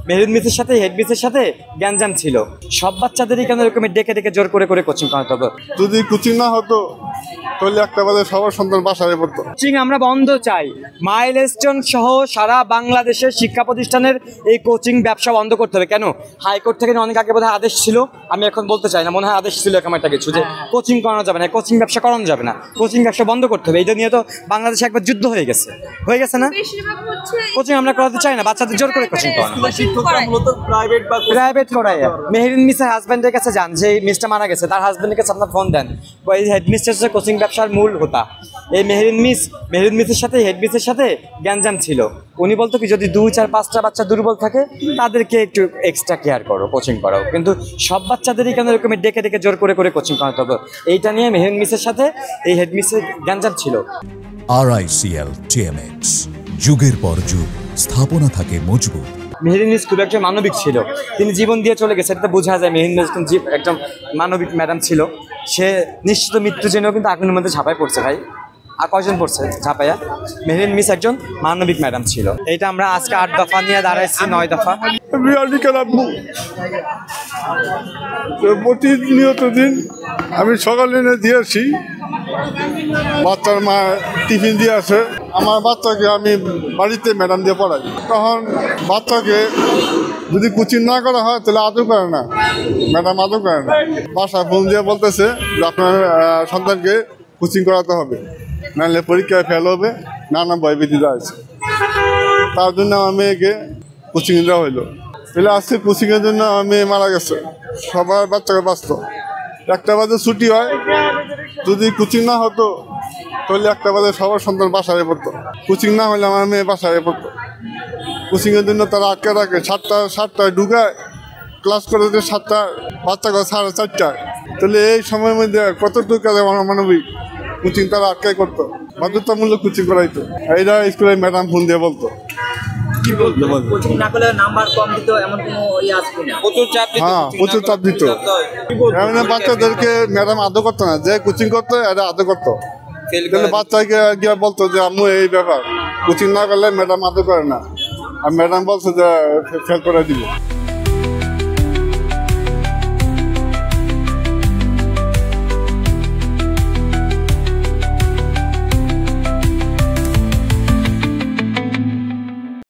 মেহেরুন মিসের সাথে হেড মিসের সাথে গ্যাঞ্জাম ছিল। সব বাচ্চাদেরই কেন এরকম ডেকে ডেকে জোর করে করে কোচিং করাতে হবে? যদি কোচিং না হতো তাহলে একটা বাজে সবার সন্তান বাসায় পড়তো। কোচিং আমরা বন্ধ চাই। মাইলস্টোন সহ সারা বাংলাদেশের শিক্ষা প্রতিষ্ঠানের এই কোচিং ব্যবসা বন্ধ করতে হবে। কেন? হাইকোর্ট থেকে অনেক আগে বোধহয় আদেশ ছিল, আমি এখন বলতে চাই না, মনে হয় আদেশ ছিল এরকম একটা কিছু যে কোচিং করানো যাবে না, কোচিং ব্যবসা করানো যাবে না, কোচিং ব্যবসা বন্ধ করতে হবে। এটা নিয়ে তো বাংলাদেশে একবার যুদ্ধ হয়ে গেছে না? কোচিং আমরা করাতে চাই না, বাচ্চাদের জোর করে কোচিং করানো। প্রাইভেট করাই। মেহেরুন মিসের হাজব্যান্ডের কাছে যান, যে মিসটা মারা গেছে তার হাজব্যান্ডের কাছে আপনার ফোন দেন। এই হেড মিস্টার হচ্ছে কোচিং ব্যবসার মূল হোতা। এই মেহেরুন মিসের সাথে হেড মিসের সাথে গ্যাঞ্জাম ছিল। উনি বলতো কি, যদি 2-4-5টা বাচ্চা দুর্বল থাকে তাদেরকে একটু এক্সট্রা কেয়ার করো, কোচিং করাও, কিন্তু সব বাচ্চাদেরই কেন এরকম ডেকে ডেকে জোর করে করে কোচিং করাতে হবে? এইটা নিয়ে মেহেরুন মিসের সাথে এই হেড মিসের গ্যাঞ্জাম ছিল। RICL TMX, যুগের পর যুগ স্থাপনা থাকে মজবুত। মেহেরুন মিস খুব একটা মানবিক ছিল, তিনি জীবন দিয়ে চলে গেছে, এটা বোঝা যায়। মেহেরুন মিস একজন মানবিক ম্যাডাম ছিল। সে নিশ্চিত মৃত্যু জেনেও কিন্তু আগুনের মধ্যে ঝাঁপায় পড়ছে। ভাই, আর কয়জন পড়ছে ঝাঁপাইয়া? মেহেরুন মিস একজন মানবিক ম্যাডাম ছিল। এইটা আমরা আজকে 8 দফা নিয়ে দাঁড়াইছি, 9 দফা। প্রতিনিয়ত দিন আমি সকালে এনে দিয়ে আসি, বাচ্চার মা টিফিন দিয়ে আসে, আমার বাচ্চাকে আমি বাড়িতে ম্যাডাম দিয়ে পড়াই। তখন বাচ্চাকে যদি কোচিং না করা হয় তাহলে আদৌ করে না, ম্যাডাম আদৌ করে না। বাসায় ফোন দিয়ে বলতেছে যে আপনার সন্তানকে কোচিং করাতে হবে, নাহলে পরীক্ষায় ফেল হবে, নানা ভয়ভীতি আছে। তার জন্য আমার মেয়েকে কোচিং দেওয়া হইলো। তাহলে আজকে কোচিংয়ের জন্য আমার মেয়ে মারা গেছে, সবার বাচ্চাকে বাঁচত। 1টা বাজে ছুটি হয়, যদি কোচিং না হতো তাহলে 1টা বাজে সবার সন্তান বাসায় পড়তো। কোচিং না হলে আমার মেয়ে বাসায় পড়তো। কোচিংয়ের জন্য তারা আটকে রাখে, 7টায় ঢুকায়, ক্লাস করে 7টা, বাচ্চাকে 4:30টায়। তাহলে এই সময়ের মধ্যে কতটুকু মানবিক কোচিং তারা আটকায় করতো, বাধ্যতামূলক কোচিং করাইতো। এইটা স্কুলের ম্যাডাম ফোন দিয়ে বলতো। প্রচুর চাপ দিত। বাচ্চাদেরকে ম্যাডাম আদর করতো না, যে কোচিং করতো এটা আদর করতো। বাচ্চাকে গিয়ে বলতো যে আম্মু এই ব্যাপার, কোচিং না করলে ম্যাডাম আদর করে না, আর ম্যাডাম বলছে যে ফেল করে দিব।